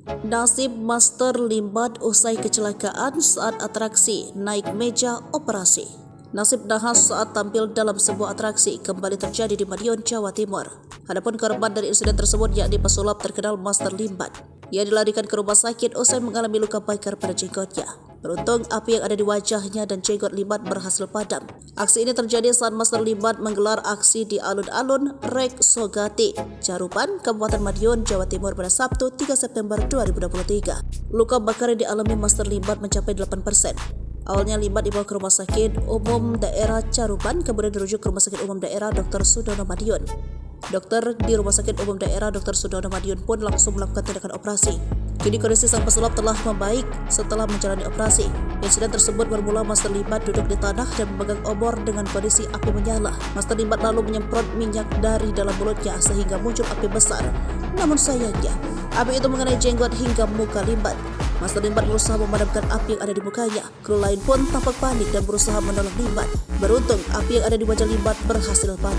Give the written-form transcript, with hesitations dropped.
Nasib Master Limbat usai kecelakaan saat atraksi naik meja operasi. Nasib nahas saat tampil dalam sebuah atraksi kembali terjadi di Madiun, Jawa Timur. Adapun korban dari insiden tersebut yakni pesulap terkenal Master Limbat. Ia dilarikan ke rumah sakit usai mengalami luka bakar pada jenggotnya. Beruntung api yang ada di wajahnya dan jenggot Limbat berhasil padam. Aksi ini terjadi saat Master Limbat menggelar aksi di alun-alun Reksogati, Carupan, Kabupaten Madiun, Jawa Timur pada Sabtu 3 September 2023. Luka bakar yang dialami Master Limbat mencapai 8%. Awalnya Limbat dibawa ke Rumah Sakit Umum Daerah Carupan, kemudian dirujuk ke Rumah Sakit Umum Daerah Dr. Sudono Madiun. Dokter di Rumah Sakit Umum Daerah Dr. Sudono Madiun pun langsung melakukan tindakan operasi. Kini kondisi sang pesulap telah membaik setelah menjalani operasi. Insiden tersebut bermula Master Limbat duduk di tanah dan memegang obor dengan kondisi api menyala. Master Limbat lalu menyemprot minyak dari dalam mulutnya sehingga muncul api besar. Namun sayangnya, api itu mengenai jenggot hingga muka Limbat. Master Limbat berusaha memadamkan api yang ada di mukanya. Kru lain pun tampak panik dan berusaha menolong Limbat. Beruntung, api yang ada di wajah Limbat berhasil padam.